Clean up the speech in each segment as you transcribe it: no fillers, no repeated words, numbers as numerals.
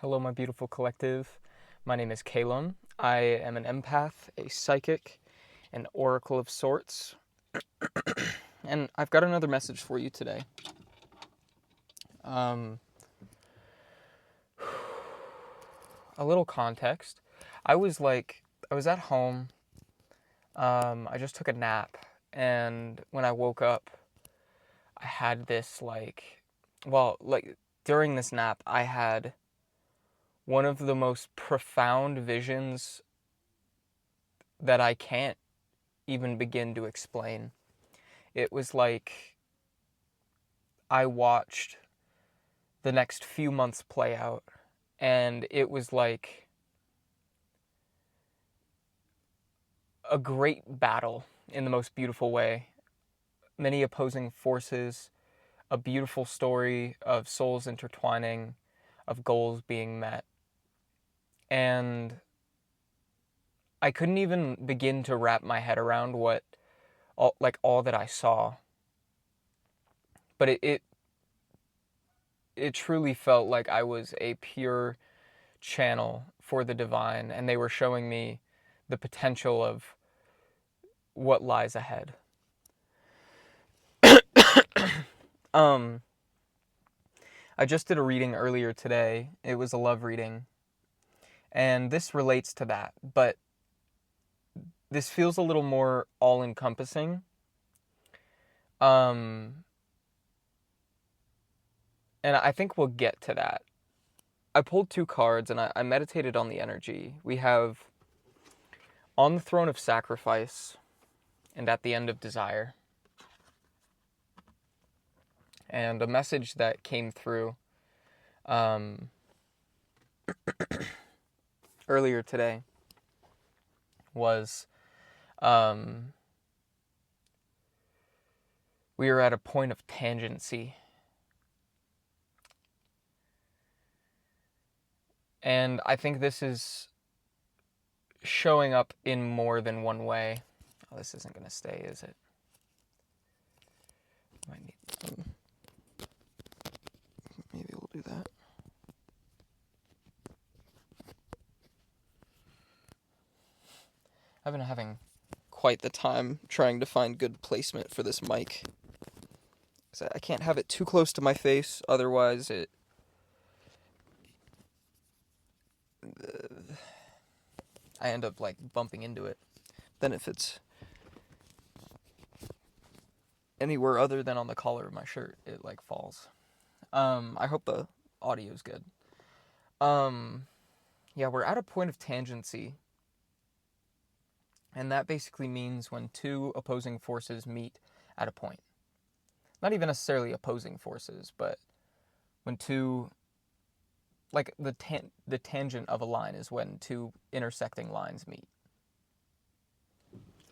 Hello, my beautiful collective. My name is Kalon. I am an empath, a psychic, an oracle of sorts, and I've got another message for you today. Um, a little context. I was at home. I just took a nap, and when I woke up, I had this during this nap, I had one of the most profound visions that I can't even begin to explain. It was like I watched the next few months play out, and it was like a great battle in the most beautiful way. Many opposing forces, a beautiful story of souls intertwining, of goals being met. And I couldn't even begin to wrap my head around all that I saw. But it truly felt like I was a pure channel for the divine, and they were showing me the potential of what lies ahead. um, I just did a reading earlier today. It was a love reading, and this relates to that, but this feels a little more all-encompassing. Um, and I think we'll get to that. I pulled two cards, and I meditated on the energy. We have on the throne of sacrifice and at the end of desire. And a message that came through um, earlier today was we are at a point of tangency. And I think this is showing up in more than one way. Oh, this isn't going to stay, is it? Might need maybe we'll do that. I've been having quite the time trying to find good placement for this mic. I can't have it too close to my face, otherwise I end up like bumping into it. Then if it's anywhere other than on the collar of my shirt, it like falls. I hope the audio's good. Yeah, we're at a point of tangency. And that basically means when two opposing forces meet at a point. Not even necessarily opposing forces, but when two, like the tangent of a line is when two intersecting lines meet.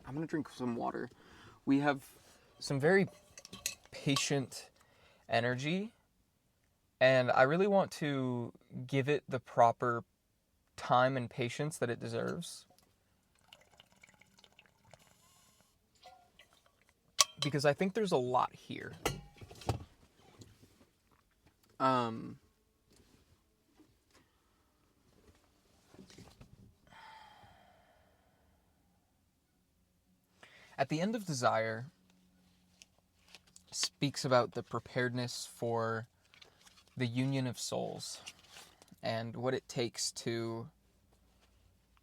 I'm going to drink some water. We have some very patient energy, and I really want to give it the proper time and patience that it deserves. Because I think there's a lot here. At the end of desire speaks about the preparedness for the union of souls and what it takes to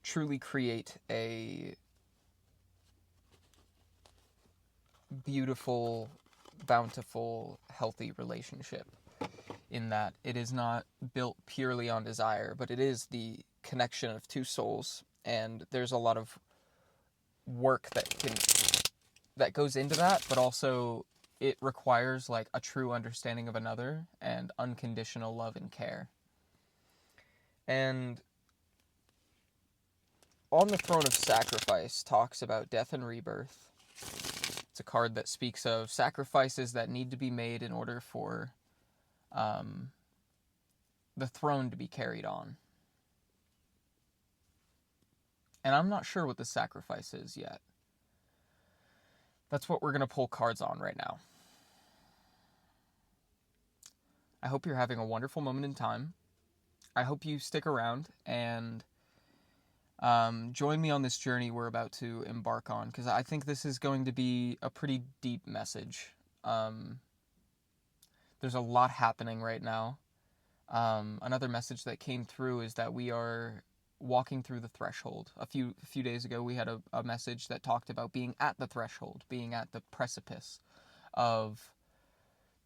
truly create a beautiful, bountiful, healthy relationship, in that it is not built purely on desire, but it is the connection of two souls, and there's a lot of work that goes into that, but also it requires like a true understanding of another and unconditional love and care. And on the throne of sacrifice talks about death and rebirth. It's a card that speaks of sacrifices that need to be made in order for the throne to be carried on. And I'm not sure what the sacrifice is yet. That's what we're going to pull cards on right now. I hope you're having a wonderful moment in time. I hope you stick around and join me on this journey we're about to embark on, because I think this is going to be a pretty deep message. Um, there's a lot happening right now. Another message that came through is that we are walking through the threshold. A few days ago, we had a message that talked about being at the threshold, being at the precipice of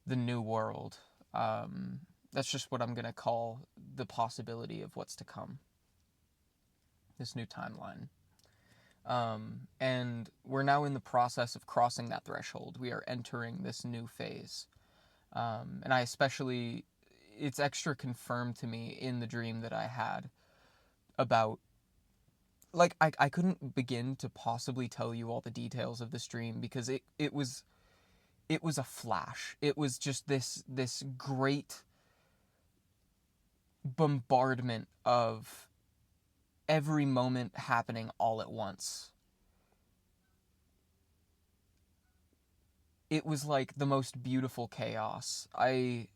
the new world. That's just what I'm going to call the possibility of what's to come, this new timeline. And we're now in the process of crossing that threshold. We are entering this new phase. And I especially, it's extra confirmed to me in the dream that I had about, like, I couldn't begin to possibly tell you all the details of this dream, because it was a flash. It was just this great bombardment of every moment happening all at once. It was like the most beautiful chaos. I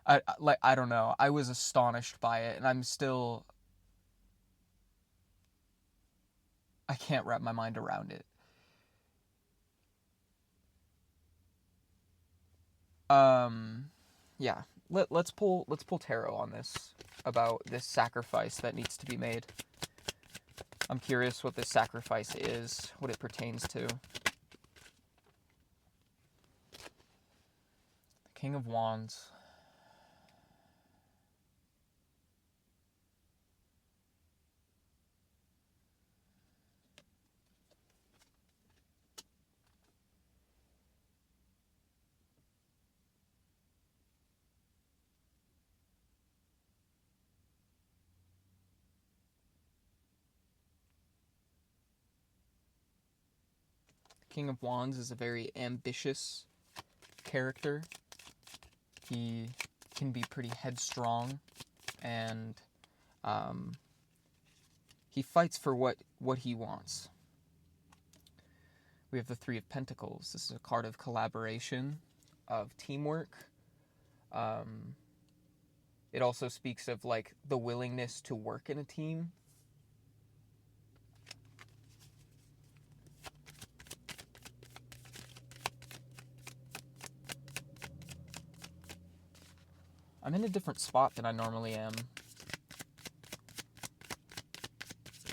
don't know. I was astonished by it, and I can't wrap my mind around it. Yeah. Let's pull tarot on this, about this sacrifice that needs to be made. I'm curious what this sacrifice is, what it pertains to. The King of Wands. King of Wands is a very ambitious character. He can be pretty headstrong, and he fights for what he wants. We have the Three of Pentacles. This is a card of collaboration, of teamwork. It also speaks of, like, the willingness to work in a team. I'm in a different spot than I normally am.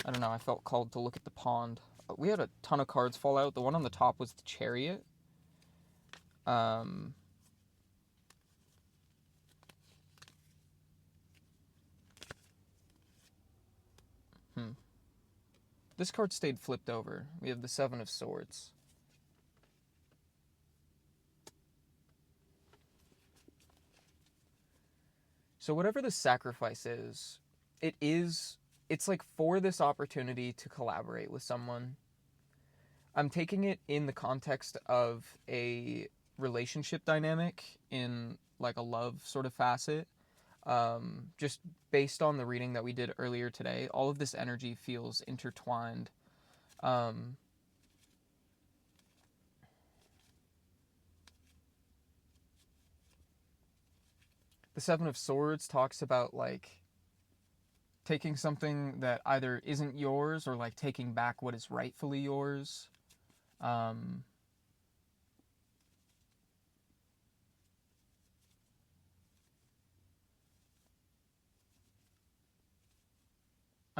I don't know, I felt called to look at the pond. We had a ton of cards fall out. The one on the top was the Chariot. This card stayed flipped over. We have the Seven of Swords. So whatever the sacrifice is, it's like for this opportunity to collaborate with someone. I'm taking it in the context of a relationship dynamic, in like a love sort of facet. Just based on the reading that we did earlier today, all of this energy feels intertwined. The Seven of Swords talks about, like, taking something that either isn't yours, or like taking back what is rightfully yours. I'm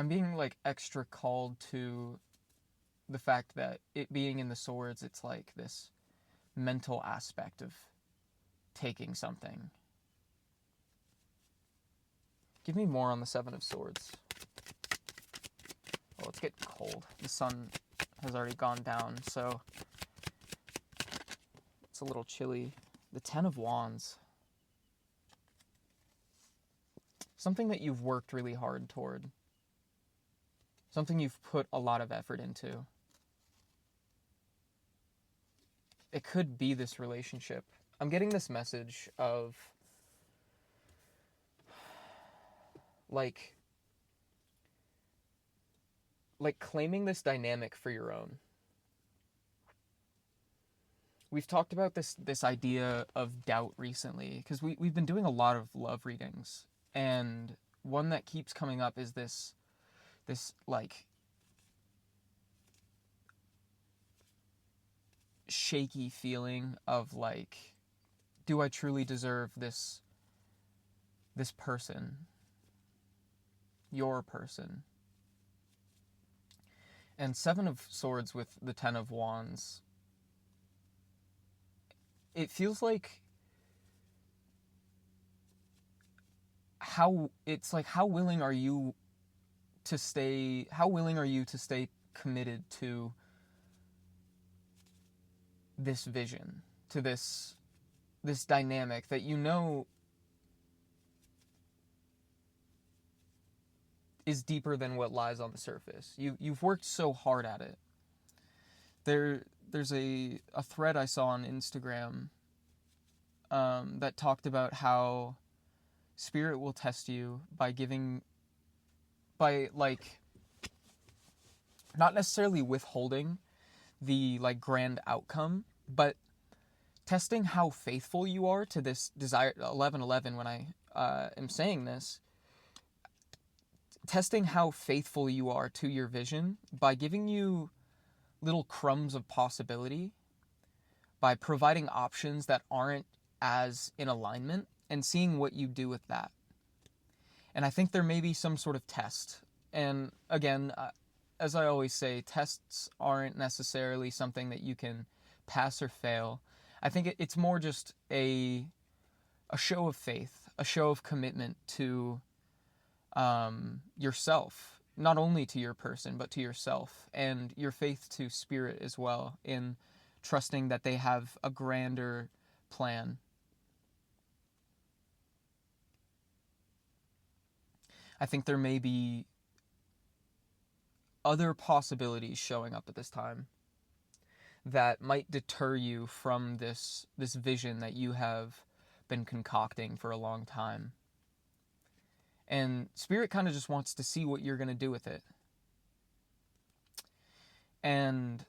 being, like, extra called to the fact that it being in the swords, it's like this mental aspect of taking something. Give me more on the Seven of Swords. Oh, it's getting cold. The sun has already gone down, so it's a little chilly. The Ten of Wands. Something that you've worked really hard toward. Something you've put a lot of effort into. It could be this relationship. I'm getting this message of, like claiming this dynamic for your own. we've talked about this idea of doubt recently because we've been doing a lot of love readings, and one that keeps coming up is this like shaky feeling of like, do I truly deserve this person, your person? And Seven of Swords with the Ten of Wands, it feels like how willing are you to stay committed to this vision, to this dynamic that you know is deeper than what lies on the surface. You've worked so hard at it. There's a thread I saw on Instagram that talked about how Spirit will test you by like not necessarily withholding the like grand outcome, but testing how faithful you are to this desire. 11:11 when I am saying this, testing how faithful you are to your vision by giving you little crumbs of possibility, by providing options that aren't as in alignment, and seeing what you do with that. And I think there may be some sort of test. And again, as I always say, tests aren't necessarily something that you can pass or fail. I think it's more just a show of faith, a show of commitment to yourself, not only to your person, but to yourself, and your faith to Spirit as well, in trusting that they have a grander plan. I think there may be other possibilities showing up at this time that might deter you from this vision that you have been concocting for a long time. And Spirit kind of just wants to see what you're going to do with it. And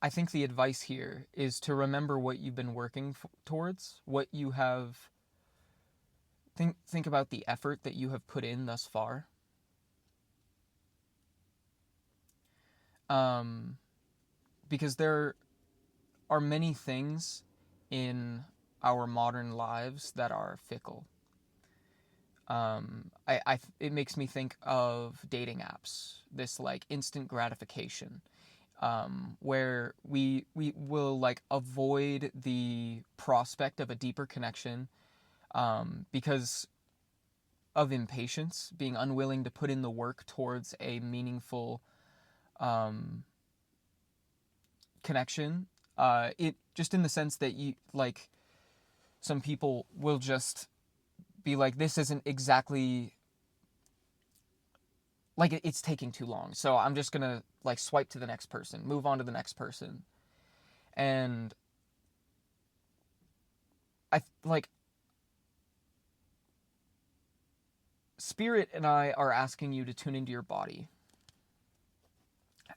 I think the advice here is to remember what you've been working towards, what you have. Think about the effort that you have put in thus far. Because there are many things in our modern lives that are fickle. It makes me think of dating apps, this like instant gratification, where we will like avoid the prospect of a deeper connection, because of impatience, being unwilling to put in the work towards a meaningful connection. It just in the sense that you like, some people will just be like, this isn't exactly like, it's taking too long, so I'm just gonna like swipe to the next person, move on to the next person. And I like, Spirit and I are asking you to tune into your body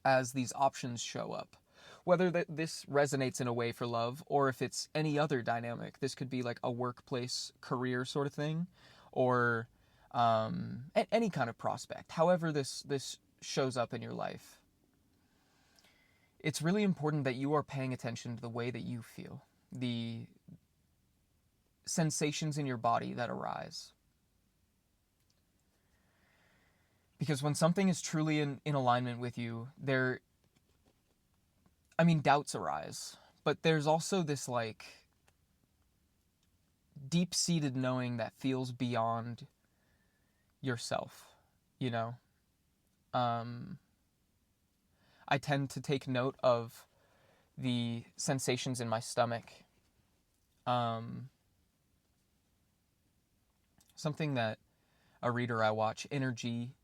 as these options show up. Whether this resonates in a way for love, or if it's any other dynamic. This could be like a workplace career sort of thing, or any kind of prospect. However this shows up in your life, it's really important that you are paying attention to the way that you feel, the sensations in your body that arise. Because when something is truly in alignment with you, doubts arise, but there's also this like deep-seated knowing that feels beyond yourself, you know? I tend to take note of the sensations in my stomach. Something that a reader I watch, Energy,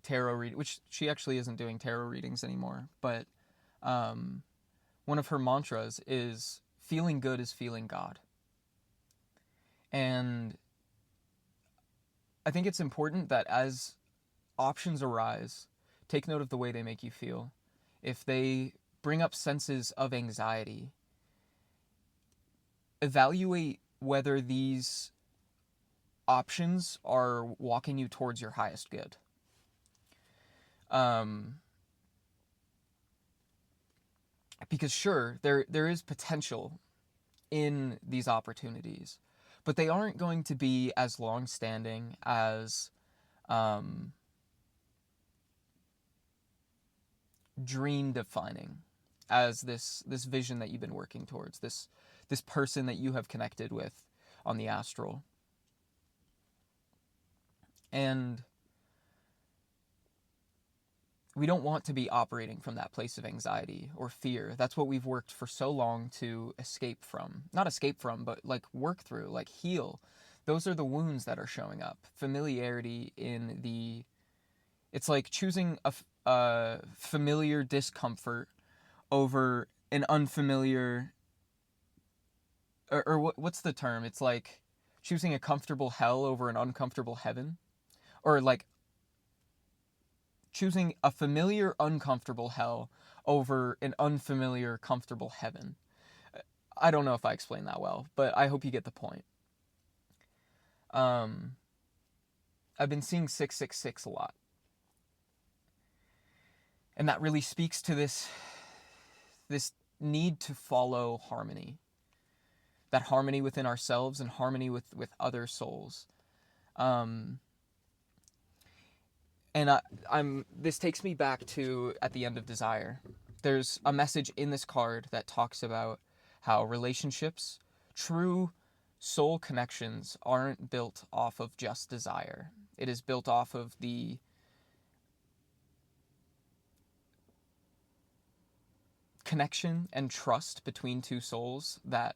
tarot read, which she actually isn't doing tarot readings anymore, but one of her mantras is feeling good is feeling God. And I think it's important that as options arise, take note of the way they make you feel. If they bring up senses of anxiety, evaluate whether these options are walking you towards your highest good. Because sure, there is potential in these opportunities, but they aren't going to be as long-standing as dream-defining as this vision that you've been working towards, this person that you have connected with on the astral. And we don't want to be operating from that place of anxiety or fear. That's what we've worked for so long to escape from. Not escape from, but like work through, like heal. Those are the wounds that are showing up. Familiarity in the... It's like choosing a familiar discomfort over an unfamiliar... Or what's the term? It's like choosing a comfortable hell over an uncomfortable heaven. Or like choosing a familiar, uncomfortable hell over an unfamiliar, comfortable heaven. I don't know if I explained that well, but I hope you get the point. I've been seeing 666 a lot. And that really speaks to this need to follow harmony. That harmony within ourselves and harmony with other souls. And this takes me back to at the end of Desire. There's a message in this card that talks about how relationships, true soul connections, aren't built off of just desire. It is built off of the connection and trust between two souls that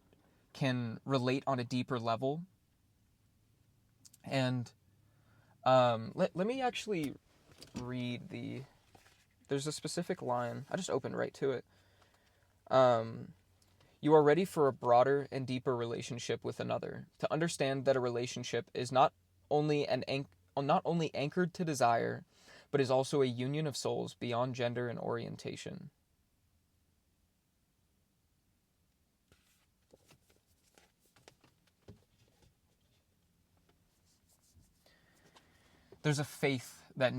can relate on a deeper level. And let me actually read there's a specific line. I just opened right to it. You are ready for a broader and deeper relationship with another. To understand that a relationship is not only anchored to desire, but is also a union of souls beyond gender and orientation. There's a faith that you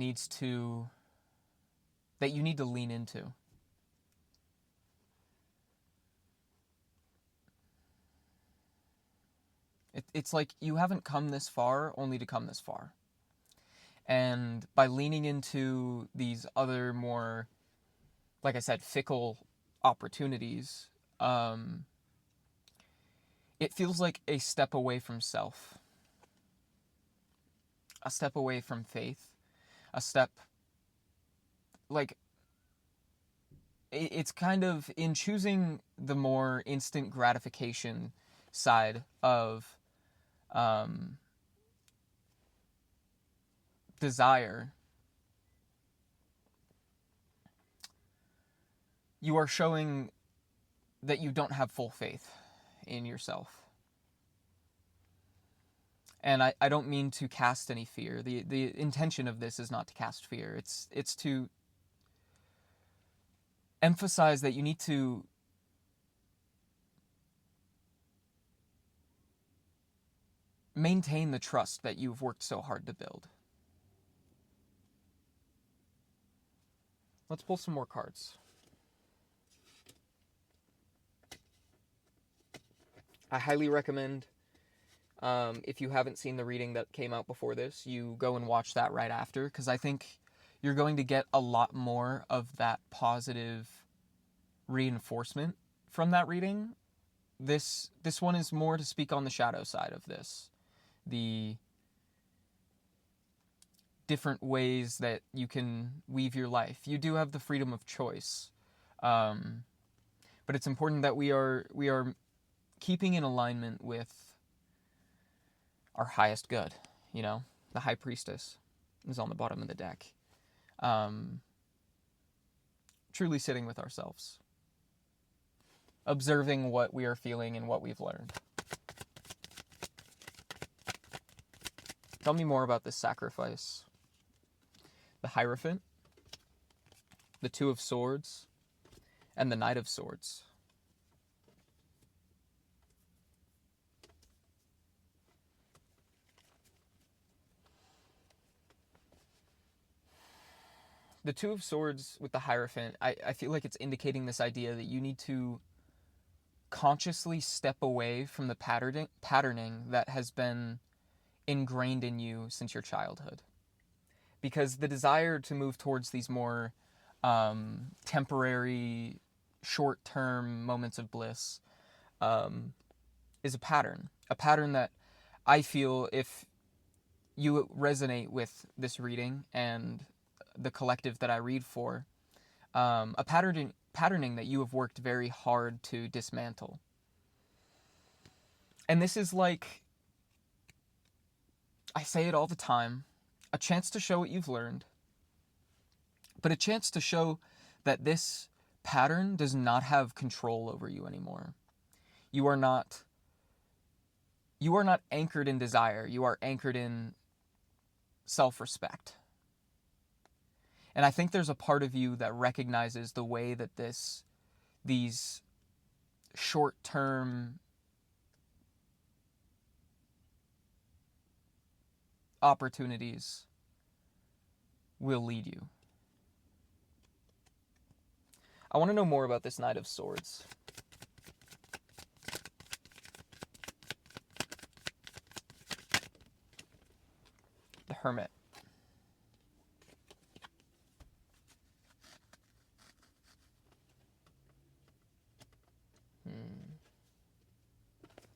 need to lean into. It's like you haven't come this far only to come this far. And by leaning into these other more, like I said, fickle opportunities, it feels like a step away from self. A step away from faith, a step, like, it's kind of in choosing the more instant gratification side of desire. You are showing that you don't have full faith in yourself. And I don't mean to cast any fear. The intention of this is not to cast fear. It's to emphasize that you need to maintain the trust that you've worked so hard to build. Let's pull some more cards. I highly recommend, if you haven't seen the reading that came out before this, you go and watch that right after, because I think you're going to get a lot more of that positive reinforcement from that reading. This one is more to speak on the shadow side of this. The different ways that you can weave your life. You do have the freedom of choice. But it's important that we are keeping in alignment with our highest good. You know, the High Priestess is on the bottom of the deck. Truly sitting with ourselves. Observing what we are feeling and what we've learned. Tell me more about this sacrifice. The Hierophant, the Two of Swords, and the Knight of Swords. The Two of Swords with the Hierophant, I feel like it's indicating this idea that you need to consciously step away from the patterning that has been ingrained in you since your childhood. Because the desire to move towards these more temporary, short-term moments of bliss is a pattern that I feel, if you resonate with this reading and the collective that I read for, a patterning that you have worked very hard to dismantle. And this is like, I say it all the time, a chance to show what you've learned, but a chance to show that this pattern does not have control over you anymore. You are not anchored in desire. You are anchored in self-respect. And I think there's a part of you that recognizes the way that these short-term opportunities will lead you. I want to know more about this Knight of Swords. The Hermit.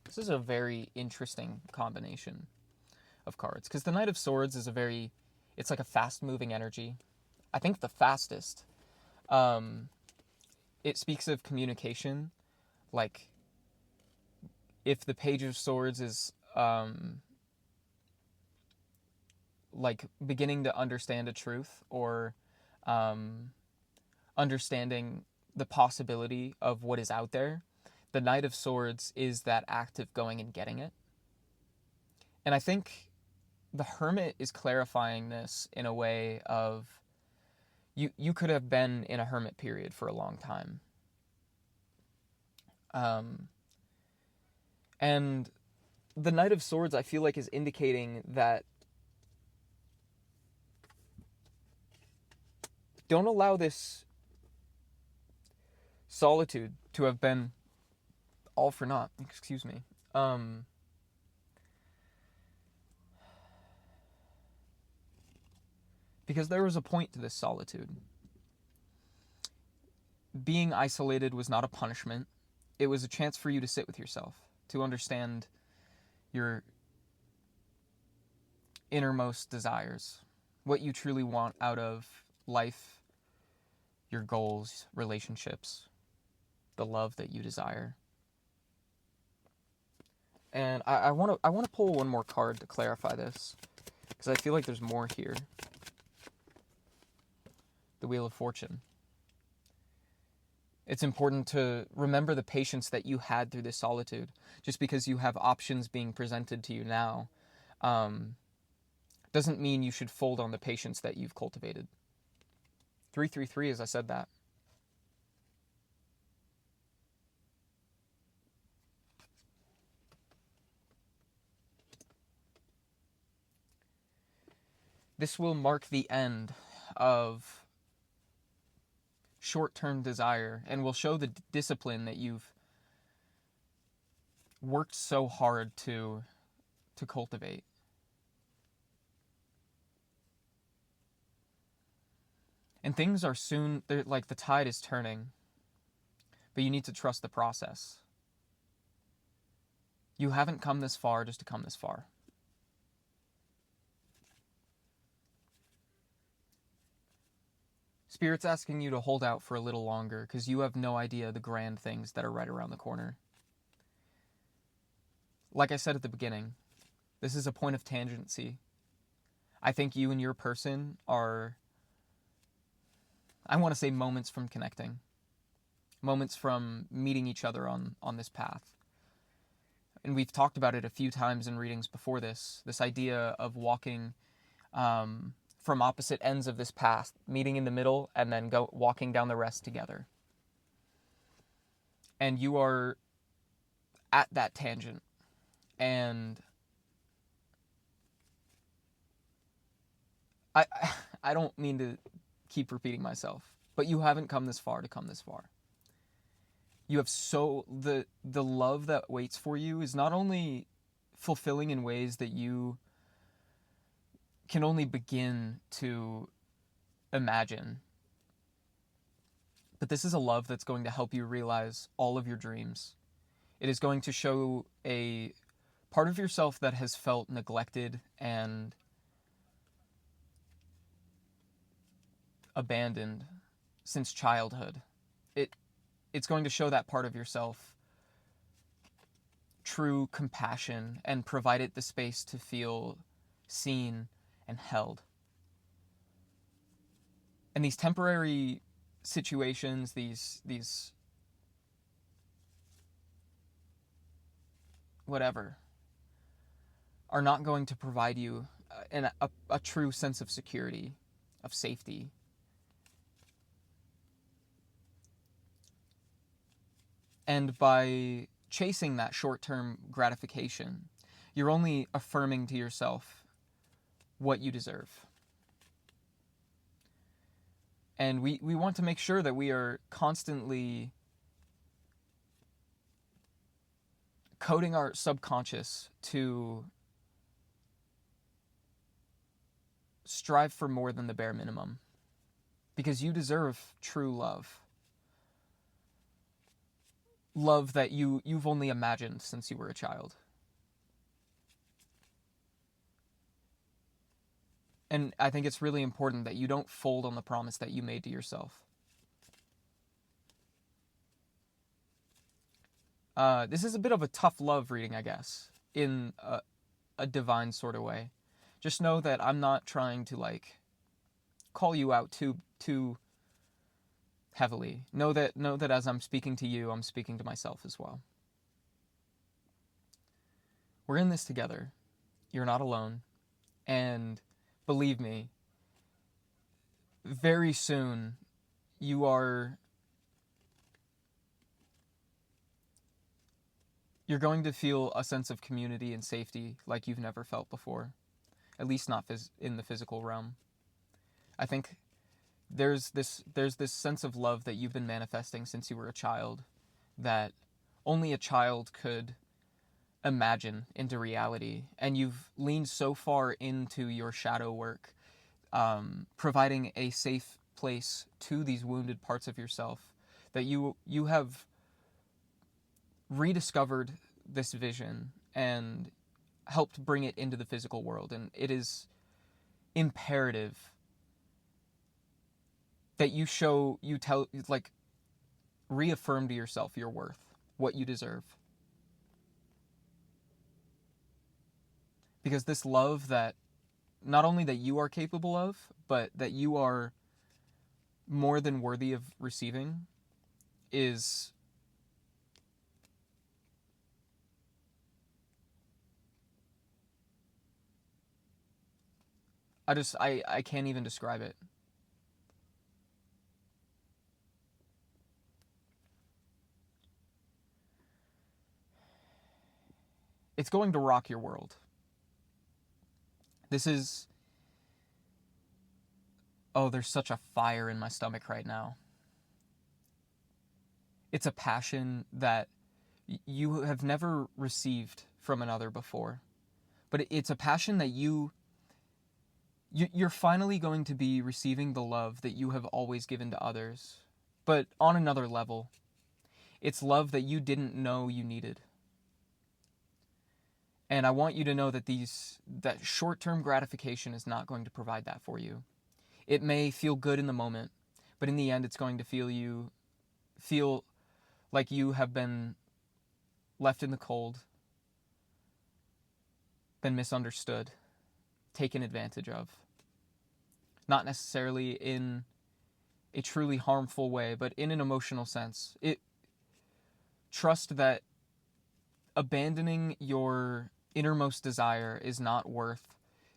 This is a very interesting combination of cards, because the Knight of Swords is it's like a fast-moving energy. I think the fastest. It speaks of communication, like if the Page of Swords is like beginning to understand a truth, or understanding the possibility of what is out there, the Knight of Swords is that act of going and getting it. And I think the Hermit is clarifying this in a way of, you could have been in a hermit period for a long time. And the Knight of Swords, I feel like, is indicating that don't allow this solitude to have been all for naught. Excuse me. Because there was a point to this solitude. Being isolated was not a punishment. It was a chance for you to sit with yourself, to understand your innermost desires, what you truly want out of life, your goals, relationships, the love that you desire. And I want to pull one more card to clarify this, because I feel like there's more here. The Wheel of Fortune. It's important to remember the patience that you had through this solitude. Just because you have options being presented to you now doesn't mean you should fold on the patience that you've cultivated. 333, as I said that. This will mark the end of short-term desire, and will show the discipline that you've worked so hard to cultivate. And things are soon, like the tide is turning, but you need to trust the process. You haven't come this far just to come this far. Spirit's asking you to hold out for a little longer, because you have no idea the grand things that are right around the corner. Like I said at the beginning, this is a point of tangency. I think you and your person are, I want to say, moments from connecting. Moments from meeting each other on this path. And we've talked about it a few times in readings before this idea of walking from opposite ends of this path, meeting in the middle, and then walking down the rest together. and you are at that tangent, and I I don't mean to keep repeating myself, but you haven't come this far to come this far. You have the love that waits for you is not only fulfilling in ways that you can only begin to imagine, but this is a love that's going to help you realize all of your dreams. It is going to show a part of yourself that has felt neglected and abandoned since childhood. It's going to show that part of yourself true compassion and provide it the space to feel seen and held. And these temporary situations, these whatever, are not going to provide you a true sense of security, of safety. And by chasing that short-term gratification, you're only affirming to yourself what you deserve. And we want to make sure that we are constantly coding our subconscious to strive for more than the bare minimum. Because you deserve true love. Love that you've only imagined since you were a child. And I think it's really important that you don't fold on the promise that you made to yourself. This is a bit of a tough love reading, I guess, in a divine sort of way. Just know that I'm not trying to call you out too heavily. Know that as I'm speaking to you, I'm speaking to myself as well. We're in this together. You're not alone. And believe me, very soon you're going to feel a sense of community and safety like you've never felt before, at least not in the physical realm. I think there's this sense of love that you've been manifesting since you were a child that only a child could imagine into reality, and you've leaned so far into your shadow work, providing a safe place to these wounded parts of yourself, that you have rediscovered this vision and helped bring it into the physical world. And it is imperative that reaffirm to yourself your worth, what you deserve. Because this love that not only that you are capable of, but that you are more than worthy of receiving is I can't even describe it. It's going to rock your world. This is... Oh, there's such a fire in my stomach right now. It's a passion that you have never received from another before. But it's a passion that you're finally going to be receiving the love that you have always given to others. But on another level, it's love that you didn't know you needed. And I want you to know that that short-term gratification is not going to provide that for you. It may feel good in the moment, but in the end it's going to feel like you have been left in the cold, been misunderstood, taken advantage of. Not necessarily in a truly harmful way, but in an emotional sense. Trust that abandoning your innermost desire is not worth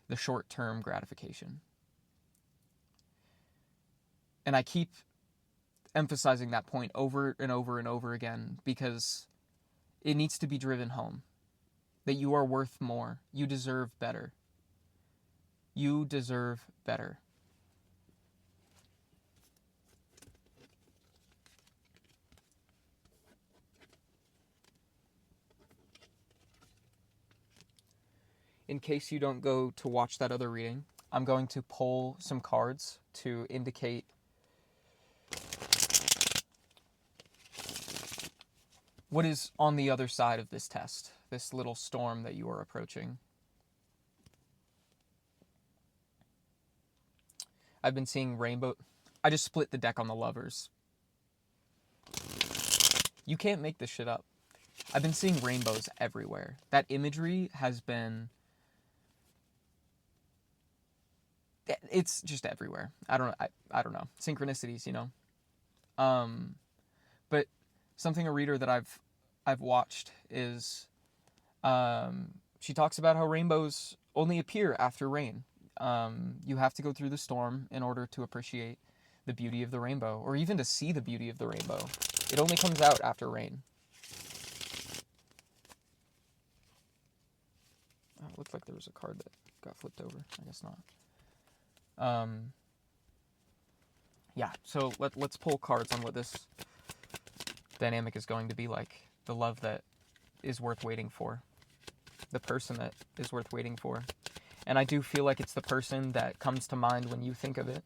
the short-term gratification. And I keep emphasizing that point over and over and over again, because it needs to be driven home that you are worth more. You deserve better. You deserve better. In case you don't go to watch that other reading, I'm going to pull some cards to indicate what is on the other side of this test, this little storm that you are approaching. I've been seeing rainbow. I just split the deck on the Lovers. You can't make this shit up. I've been seeing rainbows everywhere. That imagery has been... it's just everywhere. I don't know. Synchronicities, you know. But something a reader that I've watched is she talks about how rainbows only appear after rain. You have to go through the storm in order to appreciate the beauty of the rainbow, or even to see the beauty of the rainbow. It only comes out after rain. Oh, it looked like there was a card that got flipped over. I guess not. Yeah, so let's pull cards on what this dynamic is going to be like. The love that is worth waiting for. The person that is worth waiting for. And I do feel like it's the person that comes to mind when you think of it.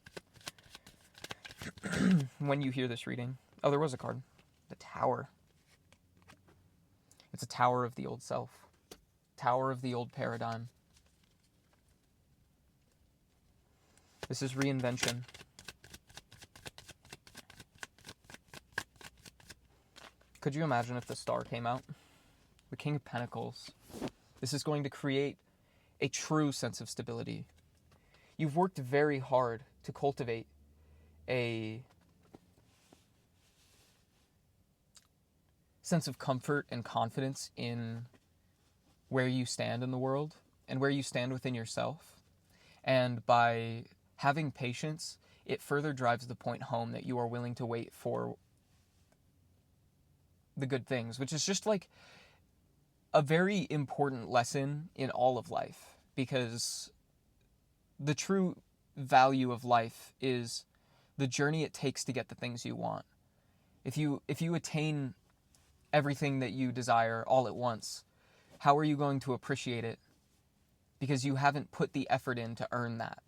When you hear this reading. Oh, there was a card. The Tower. It's a tower of the old self. Tower of the old paradigm. This is reinvention. Could you imagine if the Star came out? The King of Pentacles. This is going to create a true sense of stability. You've worked very hard to cultivate a sense of comfort and confidence in where you stand in the world and where you stand within yourself. And by having patience, it further drives the point home that you are willing to wait for the good things, which is just like a very important lesson in all of life, because the true value of life is the journey it takes to get the things you want. If you attain everything that you desire all at once, how are you going to appreciate it? Because you haven't put the effort in to earn that.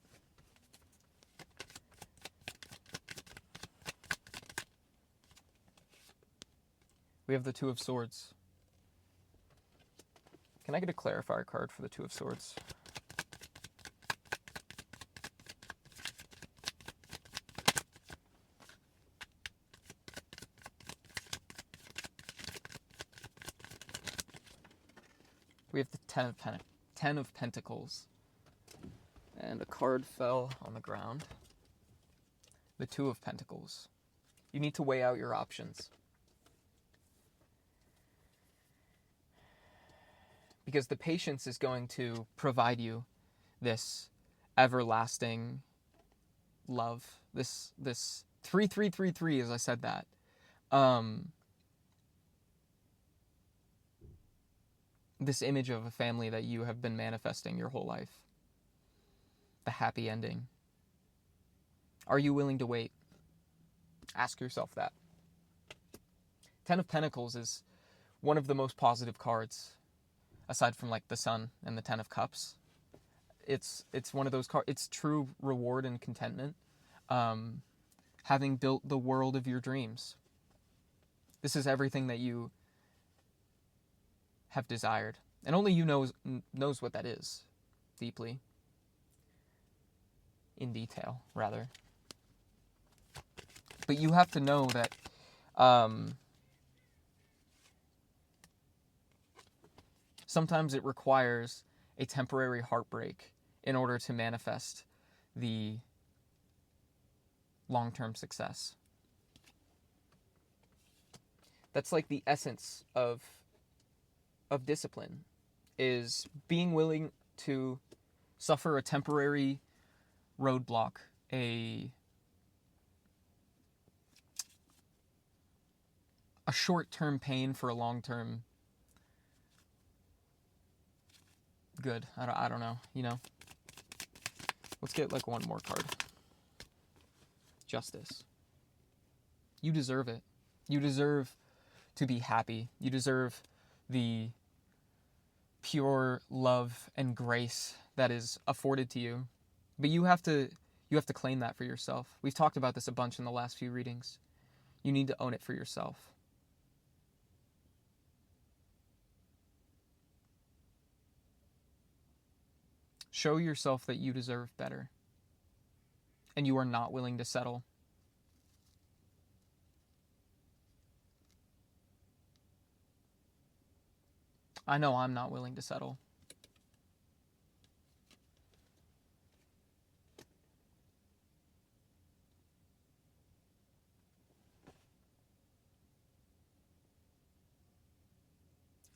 We have the Two of Swords. Can I get a clarifier card for the Two of Swords? We have the Ten of Pentacles. And a card fell on the ground. The Two of Pentacles. You need to weigh out your options. Because the patience is going to provide you this everlasting love. This 3-3-3-3, as I said that. This image of a family that you have been manifesting your whole life. The happy ending. Are you willing to wait? Ask yourself that. Ten of Pentacles is one of the most positive cards, aside from like the Sun and the Ten of Cups. It's one of those cards. It's true reward and contentment. Having built the world of your dreams. This is everything that you have desired. And only you knows what that is. Deeply. In detail, rather. But you have to know that sometimes it requires a temporary heartbreak in order to manifest the long-term success. That's like the essence of discipline, is being willing to suffer a temporary roadblock, a a short-term pain for a long-term good. I don't know, you know? Let's get like one more card. Justice. You deserve it. You deserve to be happy. You deserve the pure love and grace that is afforded to you. But you have to claim that for yourself. We've talked about this a bunch in the last few readings. You need to own it for yourself. Show yourself that you deserve better. And you are not willing to settle. I know I'm not willing to settle.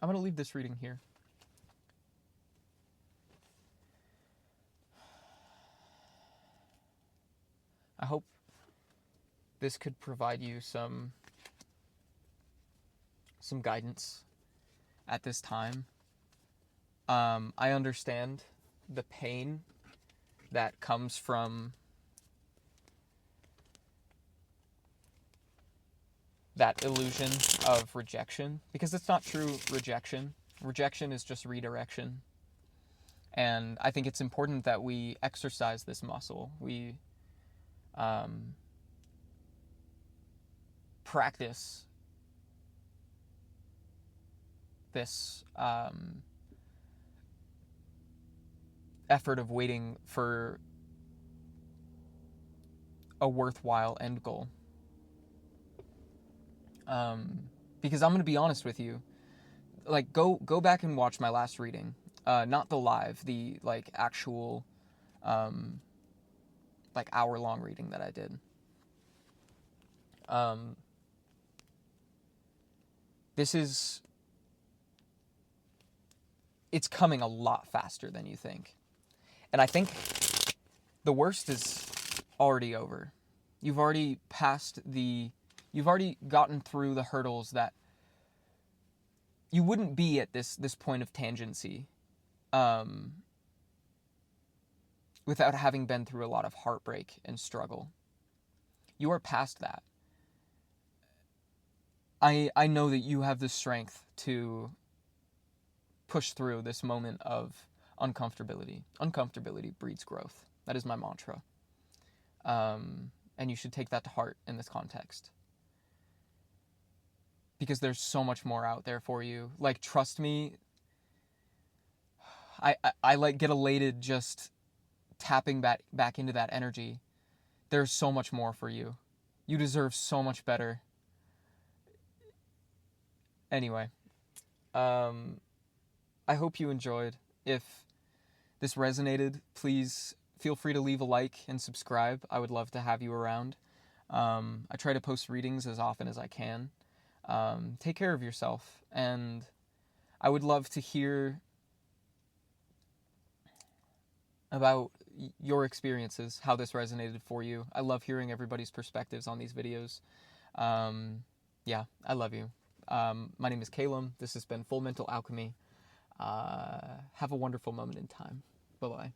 I'm going to leave this reading here. I hope this could provide you some guidance at this time. I understand the pain that comes from that illusion of rejection, because it's not true rejection. Rejection is just redirection. And I think it's important that we exercise this muscle. We practice this effort of waiting for a worthwhile end goal. Because I'm going to be honest with you, like go back and watch my last reading, not the live, the like actual like hour-long reading that I did. It's coming a lot faster than you think. And I think the worst is already over. You've already gotten through the hurdles that you wouldn't be at this point of tangency without having been through a lot of heartbreak and struggle. You are past that. I know that you have the strength to push through this moment of uncomfortability. Uncomfortability breeds growth. That is my mantra. And you should take that to heart in this context. Because there's so much more out there for you. Like, trust me, I like get elated just tapping back into that energy. There's so much more for you. You deserve so much better. Anyway, I hope you enjoyed. If this resonated, please feel free to leave a like and subscribe. I would love to have you around. I try to post readings as often as I can. Take care of yourself, and I would love to hear about your experiences, how this resonated for you. I love hearing everybody's perspectives on these videos. Yeah, I love you. My name is Calum. This has been Full Mental Alchemy. Have a wonderful moment in time. Bye-bye.